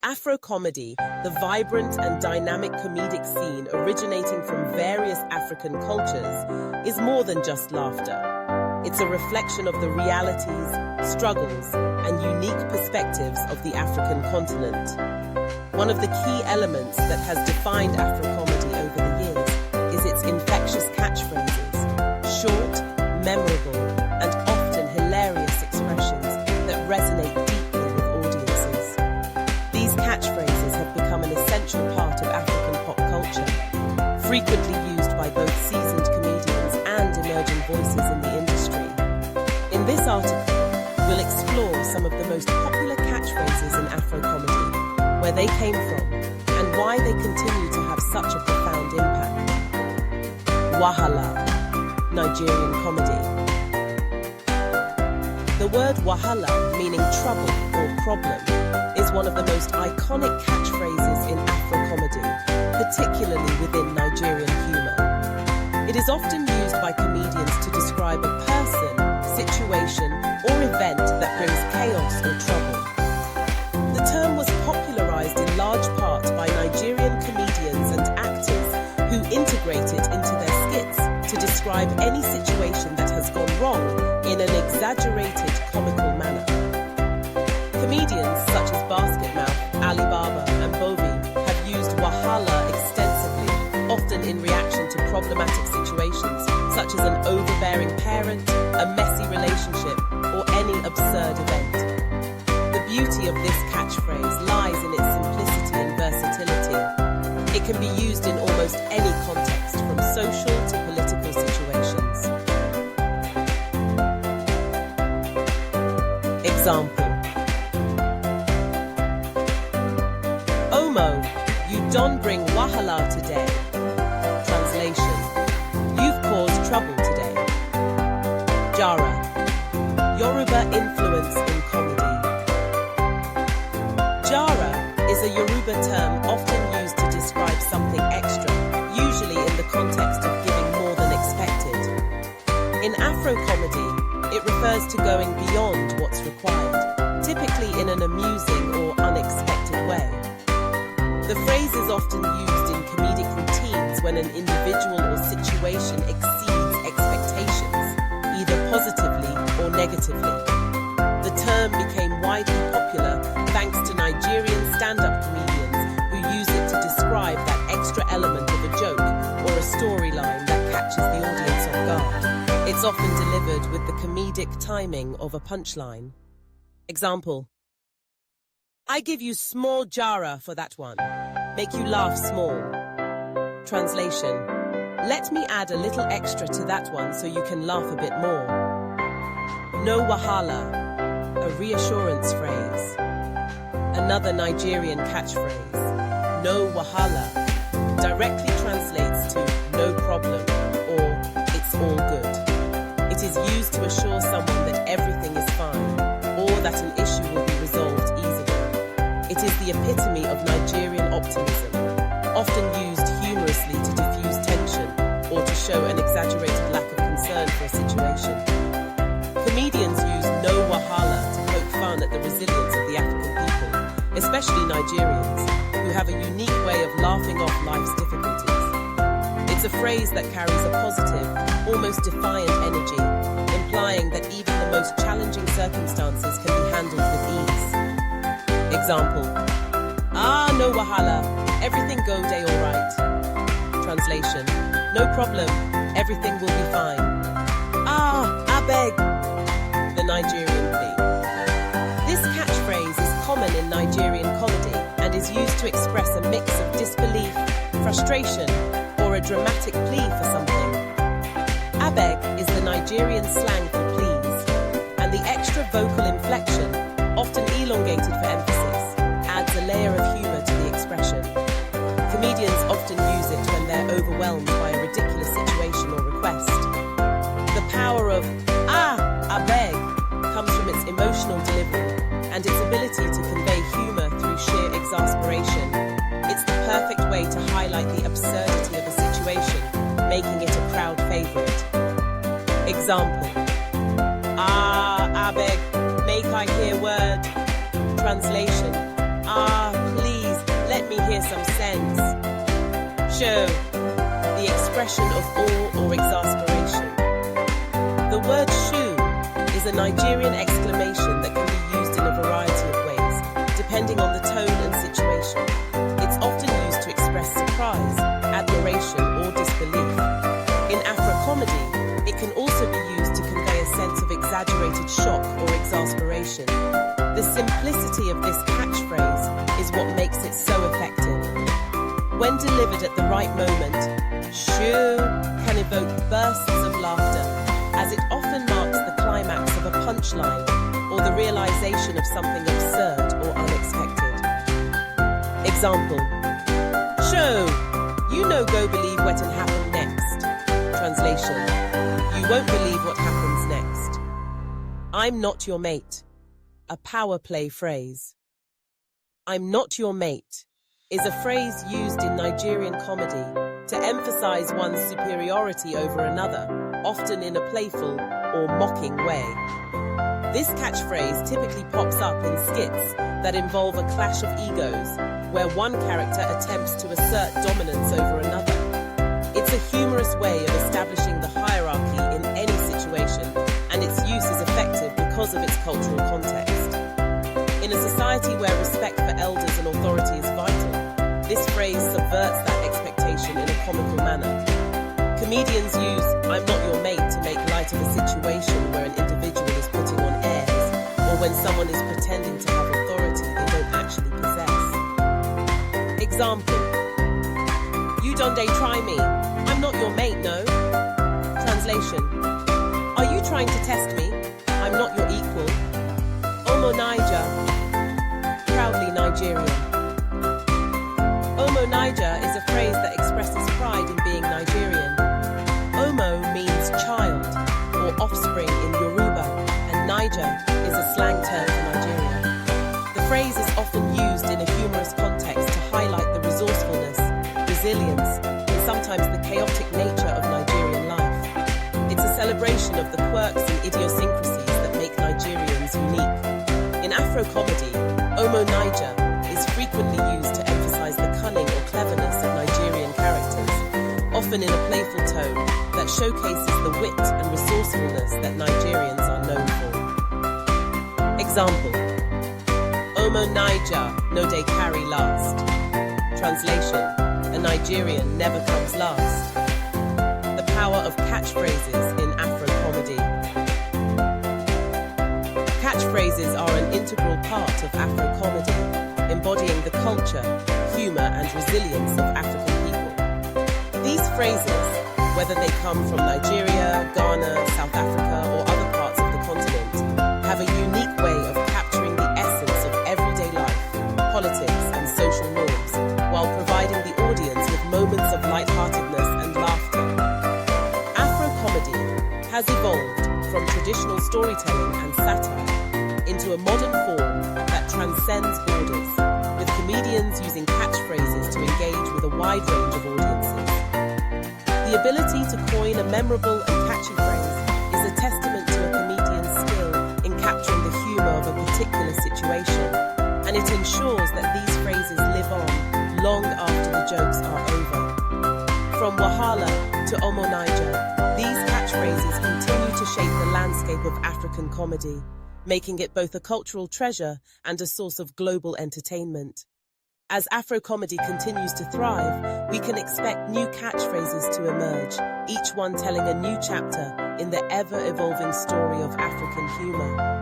Afrocomedy, the vibrant and dynamic comedic scene originating from various African cultures, is more than just laughter. It's a reflection of the realities, struggles, and unique perspectives of the African continent. One of the key elements that has defined Afrocomedy over the years is its infectious catchphrases, short, memorable, and often hilarious expressions that resonate deeply with audiences. These catchphrases have become an essential part of African pop culture, frequently used by both seasoned comedians and emerging voices in the industry. In this article, we'll explore some of the most popular catchphrases in Afrocomedy, where they came from, and why they continue to have such a profound impact. Wahala, Nigerian comedy. The word wahala, meaning trouble or problem, is one of the most iconic catchphrases in Afrocomedy, particularly within Nigerian humor. It is often used by comedians to describe a person, situation, or event that brings chaos or trouble. The term was popularized in large part by Nigerian comedians and actors who integrate it into their skits to describe any situation that has gone wrong in an exaggerated, comical manner. Comedians such as Basketmouth, Alibaba, and Bovi have used wahala extensively, often in reaction to problematic situations such as an overbearing parent, a messy relationship, or any absurd event. The beauty of this catchphrase lies in its simplicity and versatility. It can be used in almost any context, from social to political situations. Example: Omo, you don't bring wahala today. Translation: you've caused trouble today. Jara, Yoruba influence in comedy. Jara is a Yoruba term often used to describe something extra, usually in the context of giving more than expected. In Afrocomedy, it refers to going beyond what's required, typically in an amusing or unexpected way. The phrase is often used in comedic routines when an individual or situation exceeds expectations, either positively or negatively. The term became widely popular thanks to Nigerian stand-up comedians who use it to describe that extra element of a joke or a storyline that catches the audience off guard. It's often delivered with the comedic timing of a punchline. Example: I give you small jara for that one. Make you laugh small. Translation: let me add a little extra to that one so you can laugh a bit more. No wahala, a reassurance phrase. Another Nigerian catchphrase, no wahala, directly translates to no problem or it's all good. It is used to assure someone that everything is fine or that an issue will be resolved easily. It is the epitome of Nigerian optimism, often used humorously to diffuse tension or to show an exaggerated lack of concern for a situation. Comedians use no wahala to poke fun at the resilience of the African people, especially Nigerians, who have a unique way of laughing off life's difficulties. It's a phrase that carries a positive, almost defiant energy, implying that even the most challenging circumstances can be handled with ease. Example: ah, no wahala, everything go day alright. Translation: no problem, everything will be fine. Ah, I beg. The Nigerian plea. This catchphrase is common in Nigerian comedy and is used to express a mix of disbelief, frustration, or a dramatic plea for something. Abeg is the Nigerian slang for please, and the extra vocal inflection, often elongated for emphasis, adds a layer of humor to the expression. Comedians often use it when they're overwhelmed by a ridiculous situation or request. The power of abeg comes from its emotional delivery and its ability to convey humor through sheer exasperation. It's the perfect way to highlight the absurdity of a situation, making it a crowd favorite. Example: abeg, make I hear word. Translation: please. expression of awe or exasperation. The word "shoo" is a Nigerian exclamation that can be used in a variety of ways, depending on the tone and situation. It's often used to express surprise, admiration, or disbelief. In Afrocomedy, it can also be used to convey a sense of exaggerated shock or exasperation. The simplicity of this catchphrase is what makes it so effective. When delivered at the right moment, "shoo" can evoke bursts of laughter, as it often marks the climax of a punchline or the realization of something absurd or unexpected. Example: "Show, you no go believe what'll happen next." Translation: you won't believe what happens next. I'm not your mate. A power play phrase. I'm not your mate is a phrase used in Nigerian comedy to emphasize one's superiority over another, often in a playful or mocking way. This catchphrase typically pops up in skits that involve a clash of egos, where one character attempts to assert dominance over another. It's a humorous way of establishing the hierarchy in any situation, and its use is effective because of its cultural context. In a society where respect for elders and authority is vital, this phrase subverts that expectation in a comical manner. Comedians use "I'm not your mate" to make light of a situation where an individual is putting on airs, or when someone is pretending to have authority they don't actually possess. Example: "You don't try me. I'm not your mate, no." Translation: are you trying to test me? I'm not your equal. Omo Niger. Proudly Nigerian. Omo Niger is a phrase that expresses pride in being Nigerian. Omo means child or offspring in Yoruba, and Niger is a slang term for Nigeria. The phrase is often used in a humorous context to highlight the resourcefulness, resilience, and sometimes the chaotic nature of Nigerian life. It's a celebration of the quirks and idiosyncrasies that make Nigerians unique. In Afrocomedy, Omo Niger is frequently used to emphasize the cunning or cleverness of Nigerian characters, often in a playful tone that showcases the wit and resourcefulness that Nigerians are known for. Example: Omo Niger no dey carry last. Translation: a Nigerian never comes last. The power of catchphrases in Afrocomedy. Catchphrases are an integral part of Afrocomedy, embodying the culture, humor, and resilience of African people. These phrases, whether they come from Nigeria, Ghana, South Africa, or other parts of the continent, have a unique way of capturing the essence of everyday life, politics, and social norms, while providing the audience with moments of lightheartedness and laughter. Afrocomedy has evolved from traditional storytelling and satire into a modern form that transcends borders, with comedians using catchphrases to engage with a wide range of audiences. The ability to coin a memorable and catchy phrase is a testament to a comedian's skill in capturing the humor of a particular situation, and it ensures that these phrases live on long after the jokes are over. From Wahala to Omo Niger, these catchphrases continue to shape the landscape of African comedy, making it both a cultural treasure and a source of global entertainment. As Afrocomedy continues to thrive, we can expect new catchphrases to emerge, each one telling a new chapter in the ever-evolving story of African humor.